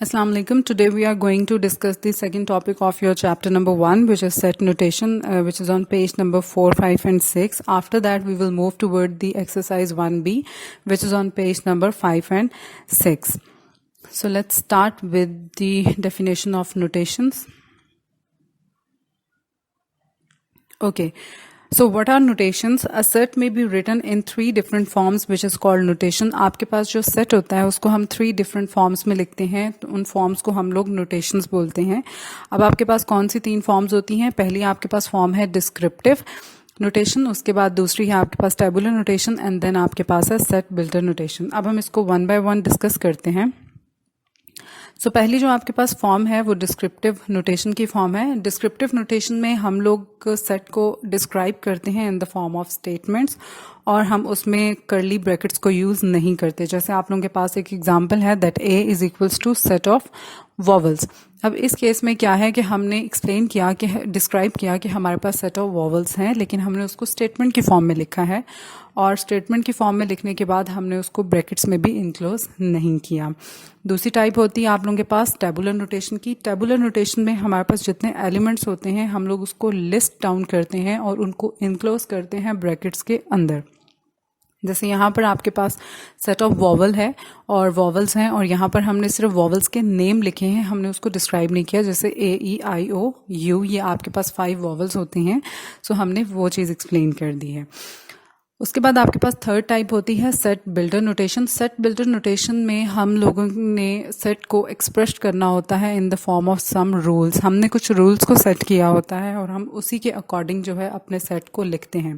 Assalamu alaikum. Today we are going to discuss the second topic of your chapter number 1, which is set notation, which is on page number 4, 5 and 6. After that we will move toward the exercise 1B, which is on page number 5 and 6. So let's start with the definition of notations. Okay. So what are notations? A set may be written in 3 different forms, which is called notation. आपके पास जो set होता है उसको हम 3 different forms में लिखते हैं, तो उन forms को हम लोग notations बोलते हैं. अब आपके पास कौन सी 3 forms होती हैं? पहली आपके पास form है descriptive notation, उसके बाद दूसरी है आपके पास tabular notation एंड देन आपके पास है set builder notation. अब हम इसको 1 by 1 डिस्कस करते हैं. सो पहली जो आपके पास फॉर्म है वो डिस्क्रिप्टिव नोटेशन की फॉर्म है. डिस्क्रिप्टिव नोटेशन में हम लोग सेट को डिस्क्राइब करते हैं इन द फॉर्म ऑफ स्टेटमेंट्स और हम उसमें कर्ली ब्रैकेट्स को यूज नहीं करते. जैसे आप लोगों के पास एक एग्जांपल है that A is equals to set of vowels. अब इस केस में क्या है कि हमने एक्सप्लेन किया कि डिस्क्राइब किया कि हमारे पास सेट ऑफ वॉवल्स हैं, लेकिन हमने उसको स्टेटमेंट की फॉर्म में लिखा है और स्टेटमेंट की फॉर्म में लिखने के बाद हमने उसको ब्रैकेट्स में भी इनक्लोज नहीं किया. दूसरी टाइप होती है आप लोगों के पास टेबुलर नोटेशन की. टेबुलर नोटेशन में हमारे पास जितने एलिमेंट्स होते हैं हम लोग उसको लिस्ट डाउन करते हैं और उनको इनक्लोज करते हैं ब्रैकेट्स के अंदर. जैसे यहाँ पर आपके पास सेट ऑफ वॉवल है और वॉवल्स हैं और यहाँ पर हमने सिर्फ वॉवल्स के नेम लिखे हैं, हमने उसको डिस्क्राइब नहीं किया. जैसे ए ई आई ओ यू, ये आपके पास 5 वॉवल्स होते हैं, सो हमने वो चीज़ एक्सप्लेन कर दी है. उसके बाद आपके पास थर्ड टाइप होती है set builder notation. Set builder notation में हम लोगों ने सेट को एक्सप्रेस करना होता है in the form of some rules. हमने कुछ रूल्स को सेट किया होता है और हम उसी के अकॉर्डिंग जो है अपने सेट को लिखते हैं.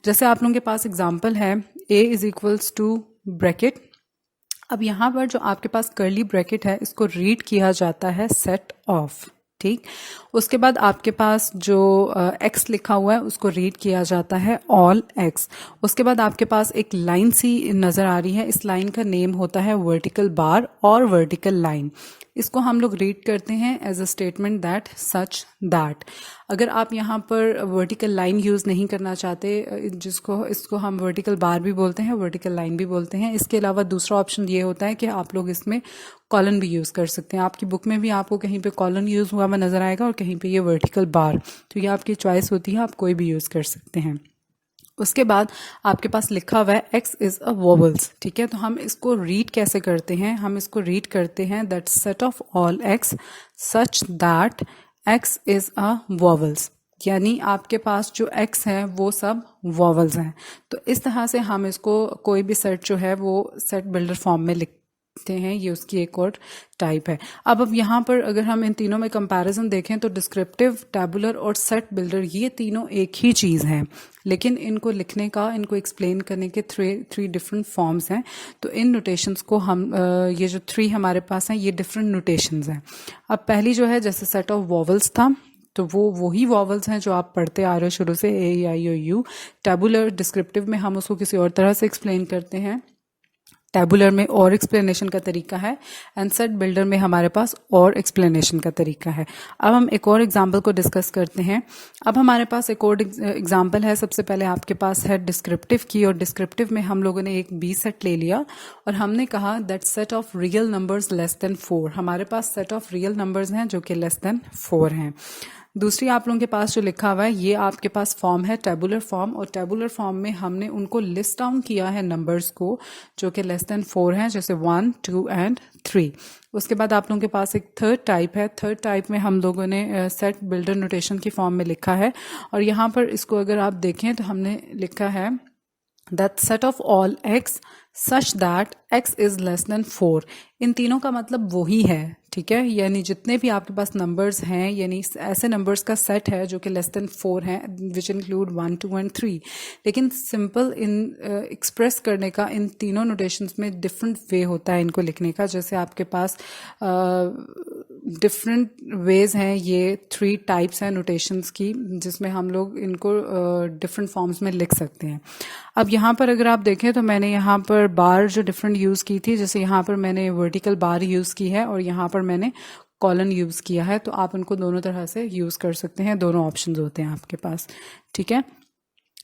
जैसे आप लोगों के पास एग्जांपल है ए इज इक्वल्स टू ब्रैकेट. अब यहाँ पर जो आपके पास कर्ली ब्रैकेट है इसको रीड किया जाता है सेट ऑफ. ठीक. उसके बाद आपके पास जो एक्स लिखा हुआ है उसको रीड किया जाता है ऑल एक्स. उसके बाद आपके पास एक लाइन सी नजर आ रही है, इस लाइन का नेम होता है वर्टिकल बार और वर्टिकल लाइन. इसको हम लोग रीड करते हैं as a statement that such that. अगर आप यहाँ पर वर्टिकल लाइन यूज़ नहीं करना चाहते, इसको हम वर्टिकल बार भी बोलते हैं, वर्टिकल लाइन भी बोलते हैं. इसके अलावा दूसरा ऑप्शन ये होता है कि आप लोग इसमें कॉलन भी यूज़ कर सकते हैं. आपकी बुक में भी आपको कहीं पे कॉलन यूज़ हुआ हुआ नज़र आएगा और कहीं पे ये वर्टिकल बार, तो ये आपकी चॉइस होती है, आप कोई भी यूज़ कर सकते हैं. उसके बाद आपके पास लिखा हुआ है एक्स इज अ वॉवल्स. ठीक है, तो हम इसको रीड कैसे करते हैं? हम इसको रीड करते हैं that set of all x such that x is a vowels, यानी आपके पास जो एक्स है वो सब वॉवल्स हैं. तो इस तरह से हम इसको कोई भी सेट जो है वो सेट बिल्डर फॉर्म में लिखते हैं. ये उसकी एक और टाइप है. अब यहाँ पर अगर हम इन तीनों में कंपैरिजन देखें तो डिस्क्रिप्टिव, टैबुलर और सेट बिल्डर ये तीनों एक ही चीज़ हैं, लेकिन इनको लिखने का, इनको एक्सप्लेन करने के थ्री डिफरेंट फॉर्म्स हैं. तो इन नोटेशंस को हम ये जो 3 हमारे पास हैं ये डिफरेंट नोटेशंस हैं. अब पहली जो है जैसे सेट ऑफ वॉवल्स था, तो वो वही वॉवल्स हैं जो आप पढ़ते आ रहे हो शुरू से, ए ई आई ओ यू. टैबुलर डिस्क्रिप्टिव में हम उसको किसी और तरह से एक्सप्लेन करते हैं, टैबुलर में और एक्सप्लेनेशन का तरीका है एंड सेट बिल्डर में हमारे पास और एक्सप्लेनेशन का तरीका है. अब हम एक और एग्जांपल को डिस्कस करते हैं. अब हमारे पास एक और एग्जांपल है. सबसे पहले आपके पास है डिस्क्रिप्टिव की, और डिस्क्रिप्टिव में हम लोगों ने एक बी सेट ले लिया और हमने कहा that set of real numbers less than 4. हमारे पास सेट ऑफ रियल नंबर्स हैं जो कि लेस देन 4 हैं. दूसरी आप लोगों के पास जो लिखा हुआ है ये आपके पास फॉर्म है टेबुलर फॉर्म, और टेबुलर फॉर्म में हमने उनको लिस्ट डाउन किया है नंबर्स को जो कि लेस देन 4 हैं, जैसे 1, 2 एंड 3. उसके बाद आप लोगों के पास एक थर्ड टाइप है. थर्ड टाइप में हम लोगों ने सेट बिल्डर नोटेशन की फॉर्म में लिखा है, और यहाँ पर इसको अगर आप देखें तो हमने लिखा है that set of all x such that x is less than 4. इन तीनों का मतलब वही है. ठीक है, यानी जितने भी आपके पास नंबर्स हैं, यानी ऐसे नंबर्स का सेट है जो कि लेस देन 4 हैं, विच इंक्लूड 1, 2 एंड 3. लेकिन सिंपल इन एक्सप्रेस करने का इन तीनों नोटेशंस में डिफरेंट वे होता है इनको लिखने का. जैसे आपके पास डिफरेंट वेज हैं, ये 3 टाइप्स हैं नोटेशंस की, जिसमें हम लोग इनको डिफरेंट फॉर्म्स में लिख सकते हैं. अब यहाँ पर अगर आप देखें तो मैंने यहाँ पर बार जो डिफरेंट यूज़ की थी, जैसे यहाँ पर मैंने वर्टिकल बार यूज़ की है और यहाँ पर मैंने कॉलन यूज़ किया है, तो आप इनको दोनों तरह से यूज़ कर सकते हैं. दोनों ऑप्शंस होते हैं आपके पास. ठीक है.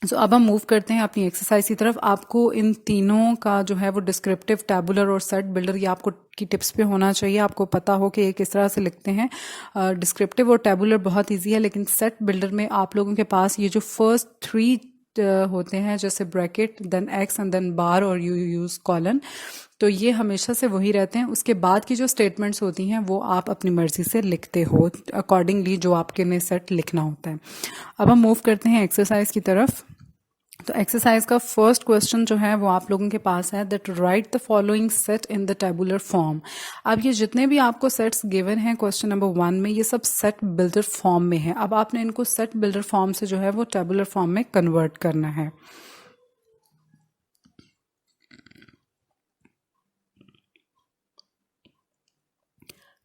अब हम मूव करते हैं अपनी एक्सरसाइज की तरफ। आपको इन तीनों का जो है वो डिस्क्रिप्टिव, टैबुलर और सेट बिल्डर, ये आपको की टिप्स पे होना चाहिए। आपको पता हो कि ये किस तरह से लिखते हैं। डिस्क्रिप्टिव और टैबुलर बहुत इजी है, लेकिन सेट बिल्डर में आप लोगों के पास ये जो फर्स्ट थ्री होते हैं, जैसे bracket, then x and then bar, और यू यूज कॉलन, तो ये हमेशा से वही रहते हैं। उसके बाद की जो स्टेटमेंट्स होती हैं वो आप अपनी मर्जी से लिखते हो अकॉर्डिंगली जो आपके ने सेट लिखना होता है। अब हम मूव करते हैं एक्सरसाइज की तरफ। तो एक्सरसाइज का फर्स्ट क्वेश्चन जो है वो आप लोगों के पास है, that right the following set in the tabular form. अब ये जितने भी आपको सेट्स गिवन हैं क्वेश्चन नंबर 1 में, ये सब सेट बिल्डर फॉर्म में है। अब आपने इनको सेट बिल्डर फॉर्म से जो है वो टेबुलर फॉर्म में कन्वर्ट करना है।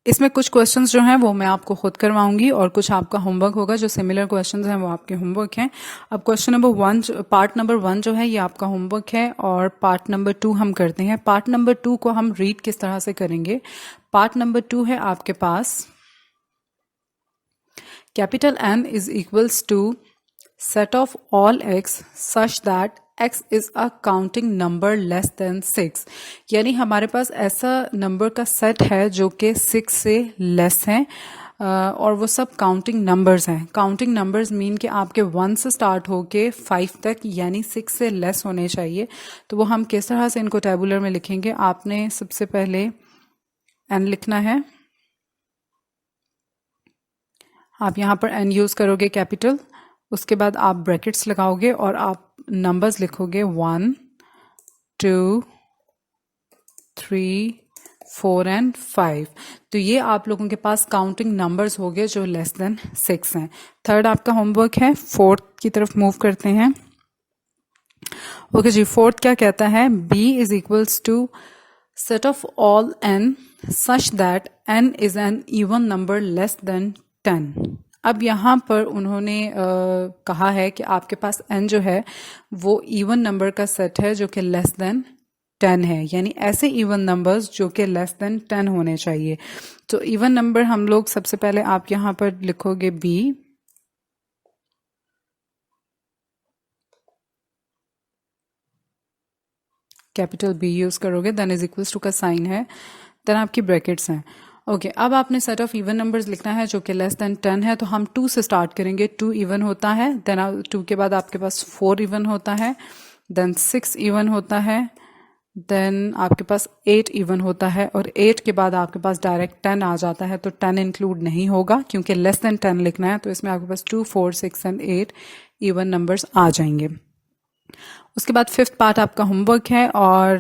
इसमें कुछ क्वेश्चंस जो हैं वो मैं आपको खुद करवाऊंगी और कुछ आपका होमवर्क होगा। जो सिमिलर क्वेश्चंस हैं वो आपके होमवर्क हैं। अब क्वेश्चन नंबर 1, पार्ट नंबर 1 जो है ये आपका होमवर्क है, और पार्ट नंबर 2 हम करते हैं। पार्ट नंबर 2 को हम रीड किस तरह से करेंगे? पार्ट नंबर 2 है आपके पास, capital N is equals to set of all x such that x is a counting number less than 6। यानी हमारे पास ऐसा नंबर का सेट है जो कि 6 से लेस है, और वो सब काउंटिंग नंबर्स हैं। काउंटिंग नंबर्स मीन कि आपके 1 से स्टार्ट होके 5 तक, यानी 6 से लेस होने चाहिए। तो वो हम किस तरह से इनको टेबुलर में लिखेंगे? आपने सबसे पहले n लिखना है। आप यहाँ पर n यूज करोगे कैपिटल, उसके बाद आप ब्रैकेट्स लगाओगे और आप नंबर्स लिखोगे 1, 2, 3, 4 एंड 5। तो ये आप लोगों के पास काउंटिंग नंबर्स हो गए जो लेस देन 6 हैं। थर्ड आपका होमवर्क है, फोर्थ की तरफ मूव करते हैं। ओके जी, फोर्थ क्या कहता है? b is equals to set of all n such that n is an even number less than 10। अब यहाँ पर उन्होंने कहा है कि आपके पास n जो है वो इवन नंबर का सेट है जो कि लेस देन 10 है, यानी ऐसे इवन नंबर्स जो कि लेस देन 10 होने चाहिए। तो इवन नंबर हम लोग सबसे पहले आप यहाँ पर लिखोगे b, कैपिटल B यूज करोगे, देन इज इक्वल्स टू का साइन है, देन आपकी ब्रैकेट्स हैं। ओके, अब आपने सेट ऑफ इवन नंबर्स लिखना है जो कि लेस देन 10 है। तो हम 2 से स्टार्ट करेंगे। 2 इवन होता है, देन 2 के बाद आपके पास 4 इवन होता है, देन 6 इवन होता है, देन आपके पास 8 इवन होता है, और 8 के बाद आपके पास डायरेक्ट 10 आ जाता है। तो 10 इंक्लूड नहीं होगा क्योंकि लेस देन 10 लिखना है। तो इसमें आपके पास 2, 4, 6 एंड 8 इवन नंबर्स आ जाएंगे। उसके बाद फिफ्थ पार्ट आपका होमवर्क है, और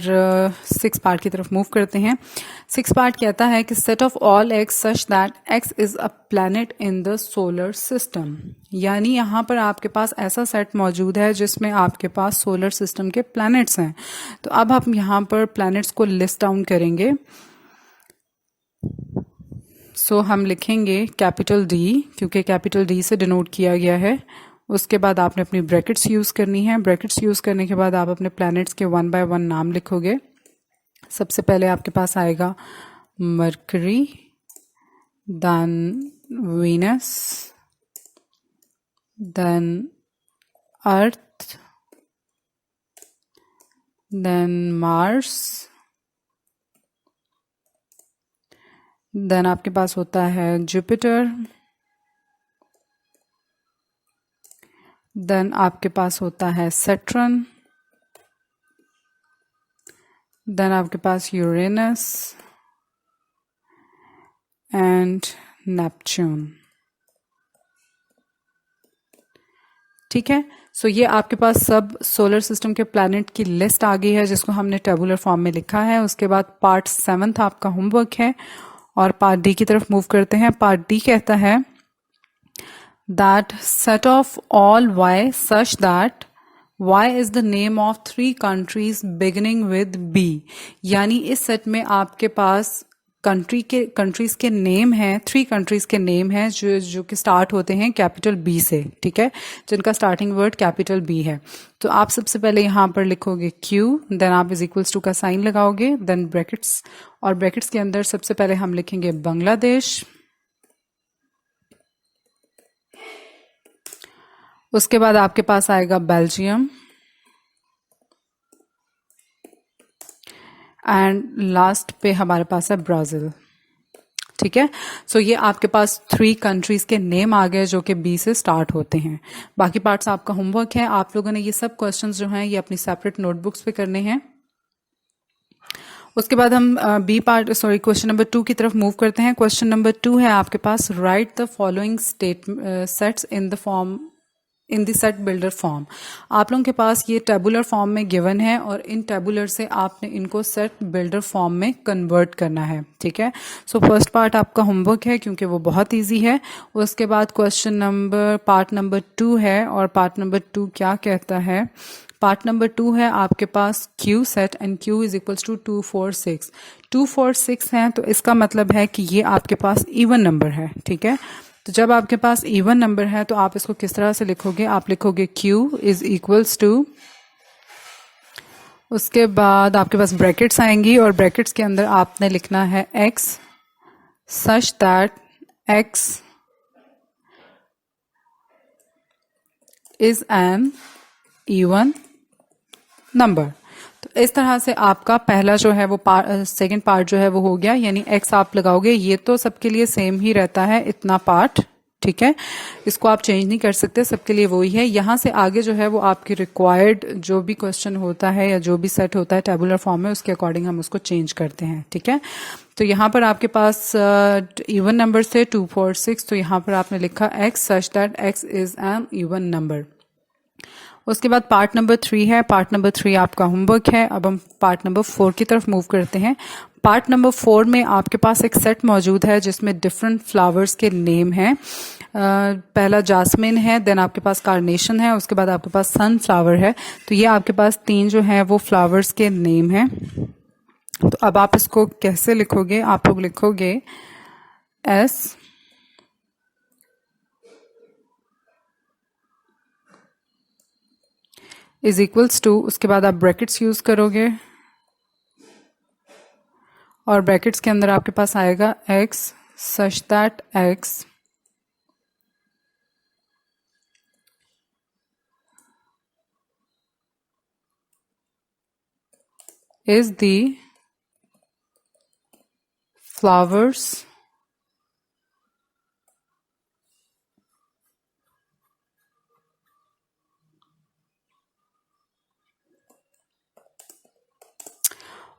6 पार्ट की तरफ मूव करते हैं। 6 पार्ट कहता है कि set of all x such that x is a planet in the solar system. यानी यहाँ पर आपके पास ऐसा सेट मौजूद है जिसमें आपके पास सोलर सिस्टम के प्लैनेट्स हैं। तो अब हम यहाँ पर प्लैनेट्स को लिस्ट डाउन करेंगे। सो हम लिखेंगे कैपिटल D, क्योंकि कैपिटल D से डिनोट किया गया है। उसके बाद आपने अपनी ब्रैकेट्स यूज करनी है। ब्रैकेट्स यूज करने के बाद आप अपने प्लैनेट्स के 1 बाय 1 नाम लिखोगे। सबसे पहले आपके पास आएगा मरकरी, देन वीनस, देन अर्थ, देन मार्स, देन आपके पास होता है जुपिटर, देन आपके पास होता है सैटर्न, देन आपके पास यूरेनस एंड नेपच्यून। ठीक है, सो ये आपके पास सब सोलर सिस्टम के प्लैनेट की लिस्ट आ गई है जिसको हमने टेबुलर फॉर्म में लिखा है। उसके बाद पार्ट 7 आपका होमवर्क है, और पार्ट डी की तरफ मूव करते हैं। पार्ट डी कहता है that set of all y such that y is the name of 3 countries beginning with B। यानी इस सेट में आपके पास कंट्रीज के नेम हैं, 3 कंट्रीज के नेम हैं जो कि स्टार्ट होते हैं कैपिटल B से। ठीक है, जिनका स्टार्टिंग वर्ड कैपिटल B है। तो आप सबसे पहले यहाँ पर लिखोगे Q, देन आप इज इक्वल्स टू का साइन लगाओगे, देन ब्रैकेट्स, और ब्रैकेट्स के अंदर सबसे पहले हम लिखेंगे बांग्लादेश। उसके बाद आपके पास आएगा बेल्जियम एंड लास्ट पे हमारे पास है ब्राज़ील। ठीक है, सो ये आपके पास 3 कंट्रीज के नेम आ गए जो कि बी से स्टार्ट होते हैं। बाकी पार्ट्स आपका होमवर्क है, आप लोगों ने ये सब क्वेश्चंस जो हैं ये अपनी सेपरेट नोटबुक्स पे करने हैं। उसके बाद हम क्वेश्चन नंबर 2 की तरफ मूव करते हैं। क्वेश्चन नंबर 2 है आपके पास, write the following sets in the set builder form. आप लोगों के पास ये टेबुलर फॉर्म में गिवन है और इन टेबुलर से आपने इनको सेट बिल्डर फॉर्म में कन्वर्ट करना है। ठीक है, सो फर्स्ट पार्ट आपका होमवर्क है क्योंकि वो बहुत इजी है। उसके बाद पार्ट नंबर 2 है और पार्ट नंबर 2 क्या कहता है। पार्ट नंबर 2 है आपके पास Q set and Q is equals to 2 4 6। 2 4 6 है तो इसका मतलब है कि ये आपके पास इवन नंबर है। ठीक है, तो जब आपके पास इवन नंबर है तो आप इसको किस तरह से लिखोगे, आप लिखोगे Q इज इक्वल्स टू, उसके बाद आपके पास ब्रैकेट्स आएंगी और ब्रैकेट्स के अंदर आपने लिखना है X such that X is an even number. तो इस तरह से आपका पहला जो है वो सेकंड पार्ट जो है वो हो गया, यानी एक्स आप लगाओगे, ये तो सबके लिए सेम ही रहता है इतना पार्ट। ठीक है, इसको आप चेंज नहीं कर सकते, सबके लिए वही है। यहाँ से आगे जो है वो आपकी रिक्वायर्ड जो भी क्वेश्चन होता है या जो भी सेट होता है टेबुलर फॉर्म में, उसके अकॉर्डिंग हम उसको चेंज करते हैं। ठीक है, तो यहाँ पर आपके पास इवन नंबर से 2 4 6, तो यहाँ पर आपने लिखा x such that x is an even number. उसके बाद पार्ट नंबर 3 है, पार्ट नंबर 3 आपका होमवर्क है। अब हम पार्ट नंबर 4 की तरफ मूव करते हैं। पार्ट नंबर 4 में आपके पास एक सेट मौजूद है जिसमें डिफरेंट फ्लावर्स के नेम हैं। पहला जास्मिन है, देन आपके पास कार्नेशन है, उसके बाद आपके पास सनफ्लावर है। तो ये आपके पास 3 जो है वो फ्लावर्स के नेम हैं। तो अब आप इसको कैसे लिखोगे, आप लोग लिखोगे S इज इक्वल्स टू, उसके बाद आप ब्रैकेट्स यूज करोगे और ब्रैकेट्स के अंदर आपके पास आएगा x such that x is the flowers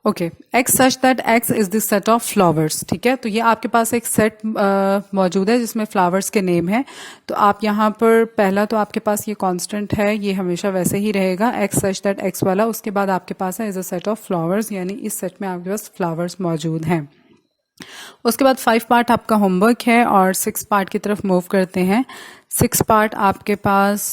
okay, x such that x is the set of flowers. ठीक है, तो ये आपके पास एक सेट मौजूद है जिसमें फ्लावर्स के नेम है। तो आप यहाँ पर पहला तो आपके पास ये कांस्टेंट है, ये हमेशा वैसे ही रहेगा एक्स सच दैट एक्स वाला। उसके बाद आपके पास है is a set of flowers, यानी इस सेट में आपके पास फ्लावर्स मौजूद हैं। उसके बाद 5 पार्ट आपका होमवर्क है और 6 पार्ट की तरफ मूव करते हैं। 6 पार्ट आपके पास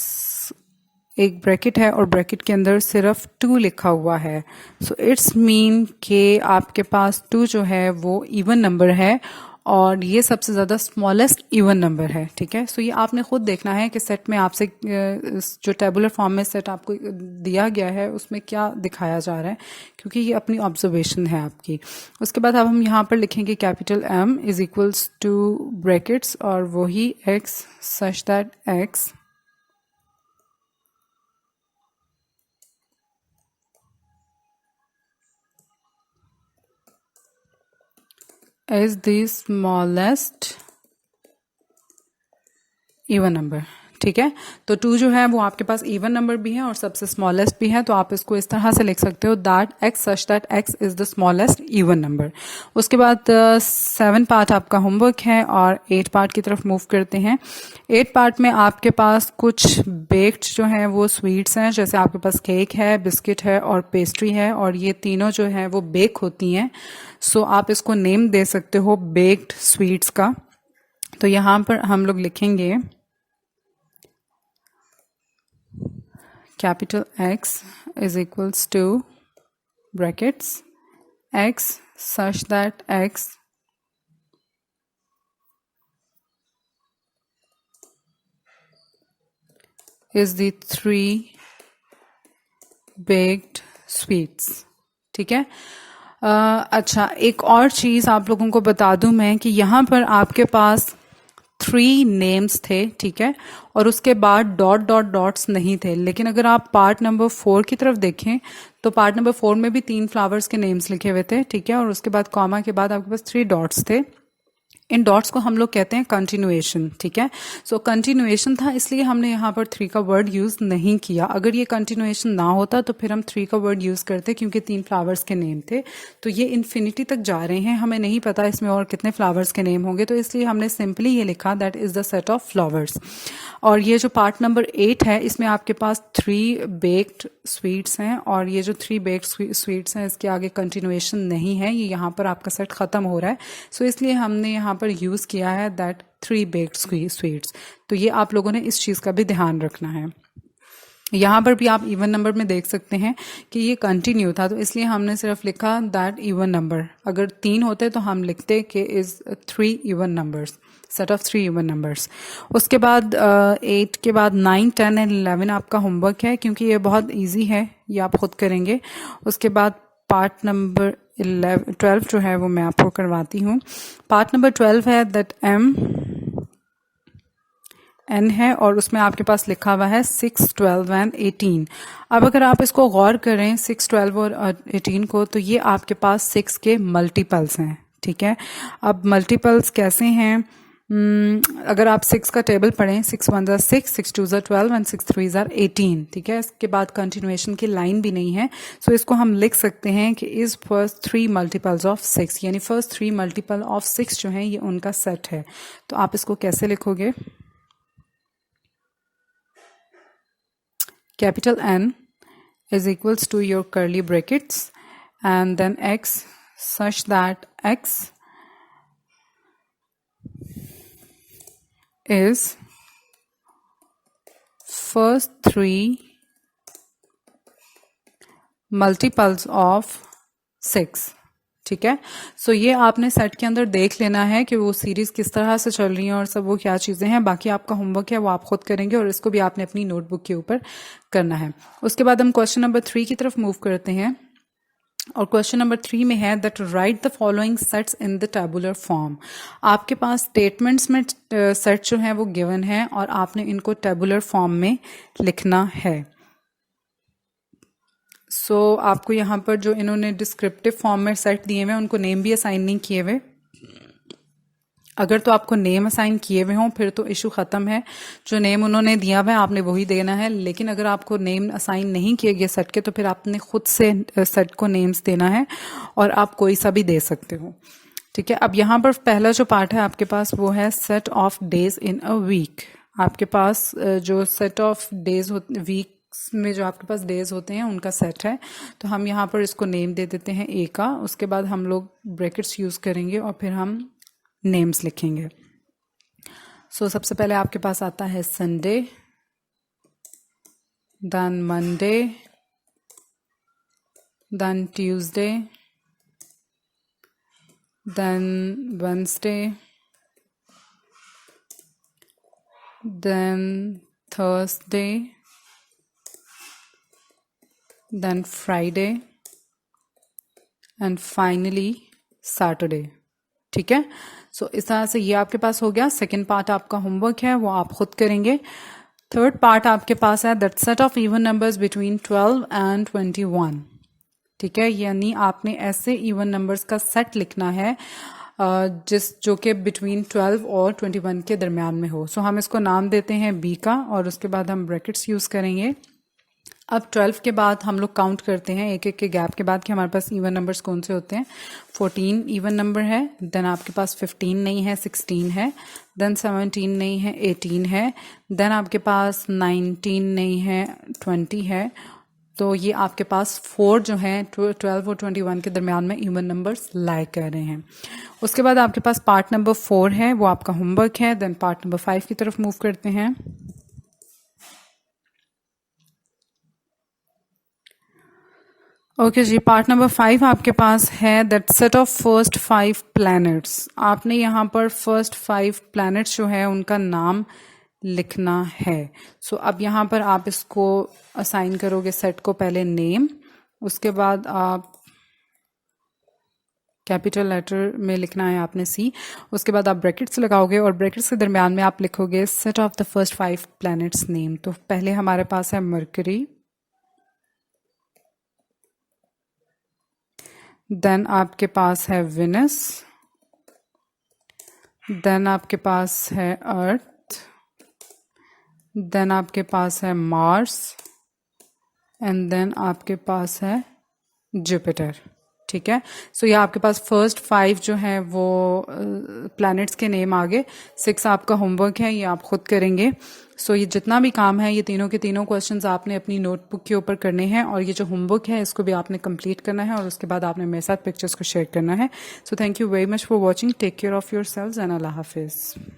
एक ब्रैकेट है और ब्रैकेट के अंदर सिर्फ 2 लिखा हुआ है। सो इट्स मीन कि आपके पास 2 जो है वो इवन नंबर है और ये सबसे ज़्यादा स्मॉलेस्ट इवन नंबर है। ठीक है, सो ये आपने खुद देखना है कि सेट में आपसे जो टेबुलर फॉर्म में सेट आपको दिया गया है उसमें क्या दिखाया जा रहा है, क्योंकि ये अपनी ऑब्जर्वेशन है आपकी। उसके बाद अब हम यहाँ पर लिखेंगे capital M is equals to brackets और वही x such that x is the smallest even number। ठीक है, तो 2 जो है वो आपके पास इवन नंबर भी है और सबसे स्मॉलेस्ट भी है। तो आप इसको इस तरह से लिख सकते हो that x such that x is the smallest even number. उसके बाद 7 पार्ट आपका होमवर्क है और 8 पार्ट की तरफ मूव करते हैं। 8 पार्ट में आपके पास कुछ बेक्ड जो हैं वो स्वीट्स हैं, जैसे आपके पास केक है, बिस्किट है और पेस्ट्री है, और ये तीनों जो हैं वो बेक होती हैं। सो आप इसको नेम दे सकते हो बेक्ड स्वीट्स का। तो यहाँ पर हम लोग लिखेंगे capital X is equals to brackets X such that X is the 3 baked sweets। ठीक है, अच्छा एक और चीज़ आप लोगों को बता दूं मैं कि यहाँ पर आपके पास 3 नेम्स थे, ठीक है, और उसके बाद डॉट डॉट डॉट्स नहीं थे। लेकिन अगर आप पार्ट नंबर 4 की तरफ देखें तो पार्ट नंबर 4 में भी 3 फ्लावर्स के नेम्स लिखे हुए थे, ठीक है, और उसके बाद कॉमा के बाद आपके पास 3 डॉट्स थे। इन डॉट्स को हम लोग कहते हैं कंटिन्यूएशन, ठीक है। सो कंटिन्यूएशन था, इसलिए हमने यहाँ पर 3 का वर्ड यूज नहीं किया। अगर ये कंटिन्यूएशन ना होता तो फिर हम 3 का वर्ड यूज करते, क्योंकि 3 फ्लावर्स के नेम थे। तो ये इन्फिनिटी तक जा रहे हैं, हमें नहीं पता इसमें और कितने फ्लावर्स के नेम होंगे, तो इसलिए हमने सिंपली ये लिखा that is the set of flowers. और ये जो पार्ट नंबर 8 है, इसमें आपके पास 3 बेक्ड स्वीट्स हैं, और ये जो 3 बेक्ड स्वीट्स हैं इसके आगे कंटिन्यूएशन नहीं है, ये यहाँ पर आपका सेट खत्म हो रहा है। सो इसलिए हमने यहाँ पर यूज किया है दैट 3 बेक्ड स्वीट्स। तो ये आप लोगों ने इस चीज का भी ध्यान रखना है। यहाँ पर भी आप इवन नंबर में देख सकते हैं कि ये कंटिन्यू था, तो इसलिए हमने सिर्फ लिखा दैट इवन नंबर। अगर 3 होते तो हम लिखते कि is 3 even numbers, set of 3 even numbers. उसके बाद 8 के बाद 9, 10 एंड 11 आपका होमवर्क है, क्योंकि ये बहुत ईजी है, ये आप खुद करेंगे। उसके बाद पार्ट नंबर 12 जो है वो मैं आपको करवाती हूँ। पार्ट नंबर 12 है दैट एन है, और उसमें आपके पास लिखा हुआ है 6, 12 एंड 18। अब अगर आप इसको गौर करें 6, 12 और 18 को, तो ये आपके पास 6 के मल्टीपल्स हैं, ठीक है। अब मल्टीपल्स कैसे हैं? अगर आप 6 का टेबल पढ़ें, 6 1 ज़ा 6, 6 2 ज़ा 12 एंड 6 3 ज़ा 18, ठीक है। इसके बाद कंटिन्यूएशन की लाइन भी नहीं है, सो इसको हम लिख सकते हैं कि इज फर्स्ट 3 मल्टीपल्स ऑफ 6, यानी फर्स्ट 3 मल्टीपल ऑफ 6 जो है ये उनका सेट है। तो आप इसको कैसे लिखोगे? Capital N is equals to your curly brackets and then X such that X is first 3 multiples of 6, ठीक है। सो ये आपने सेट के अंदर देख लेना है कि वो सीरीज किस तरह से चल रही है और सब वो क्या चीज़ें हैं। बाकी आपका होमवर्क है वो आप खुद करेंगे, और इसको भी आपने अपनी नोटबुक के ऊपर करना है। उसके बाद हम क्वेश्चन नंबर 3 की तरफ मूव करते हैं, और क्वेश्चन नंबर 3 में है that right the following sets in the tabular form. आपके पास स्टेटमेंट्स में सेट जो है वो गिवन है, और आपने इनको टेबुलर फॉर्म में लिखना है। सो आपको यहाँ पर जो इन्होंने डिस्क्रिप्टिव फॉर्म में सेट दिए हुए हैं उनको नेम भी असाइन नहीं किए हुए। अगर तो आपको नेम असाइन किए हुए हों फिर तो इशू ख़त्म है, जो नेम उन्होंने दिया हुआ है आपने वही देना है। लेकिन अगर आपको नेम असाइन नहीं किए गए सेट के, तो फिर आपने खुद से सेट को नेम्स देना है, और आप कोई सा भी दे सकते हो, ठीक है। अब यहाँ पर पहला जो पार्ट है आपके पास वो है set of days in a week. आपके पास जो सेट ऑफ डेज वीक में जो आपके पास डेज होते हैं उनका सेट है, तो हम यहाँ पर इसको नेम दे देते हैं ए का। उसके बाद हम लोग ब्रैकेट्स यूज़ करेंगे और फिर हम नेम्स लिखेंगे। सो सबसे पहले आपके पास आता है Sunday, then Monday, then Tuesday, then Wednesday, then Thursday, then Friday and finally Saturday, ठीक है। सो इस तरह से ये आपके पास हो गया। सेकेंड पार्ट आपका होमवर्क है वो आप खुद करेंगे। थर्ड पार्ट आपके पास है that set of even numbers between 12 and 21, ठीक है। यानी आपने ऐसे इवन नंबर्स का सेट लिखना है जो कि बिटवीन 12 और 21 के दरमियान में हो। सो हम इसको नाम देते हैं बी का, और उसके बाद हम ब्रैकेट्स यूज़ करेंगे। अब 12 के बाद हम लोग काउंट करते हैं एक एक के गैप के बाद कि हमारे पास इवन नंबर्स कौन से होते हैं। 14 इवन नंबर है, देन आपके पास 15 नहीं है, 16 है, देन 17 नहीं है, 18 है, देन आपके पास 19 नहीं है, 20 है। तो ये आपके पास 4 जो हैं 12 और 21 के दरमियान में इवन नंबर्स लाइक कर रहे हैं। उसके बाद आपके पास पार्ट नंबर 4 है वो आपका होमवर्क है। देन पार्ट नंबर 5 की तरफ मूव करते हैं। ओके जी, पार्ट नंबर 5 आपके पास है that set of first 5 planets. आपने यहाँ पर फर्स्ट 5 प्लैनेट्स जो है उनका नाम लिखना है। सो अब यहाँ पर आप इसको असाइन करोगे सेट को, पहले नेम, उसके बाद आप कैपिटल लेटर में लिखना है आपने सी। उसके बाद आप ब्रैकेट्स लगाओगे और ब्रैकेट्स के दरमियान में आप लिखोगे set of the first 5 planets name. तो पहले हमारे पास है मरकरी, देन आपके पास है विनस, देन आपके पास है अर्थ, देन आपके पास है मार्स एंड देन आपके पास है जुपिटर। ठीक है, सो ये आपके पास फर्स्ट 5 जो हैं वो प्लैनेट्स के नेम आ गए। 6 आपका होमवर्क है, ये आप खुद करेंगे। सो ये जितना भी काम है ये तीनों के तीनों क्वेश्चंस आपने अपनी नोटबुक के ऊपर करने हैं और ये जो होमवर्क है इसको भी आपने कंप्लीट करना है और उसके बाद आपने मेरे साथ पिक्चर्स को शेयर करना है। So thank you very much for watching, take care of yourselves and Allah हाफिज़।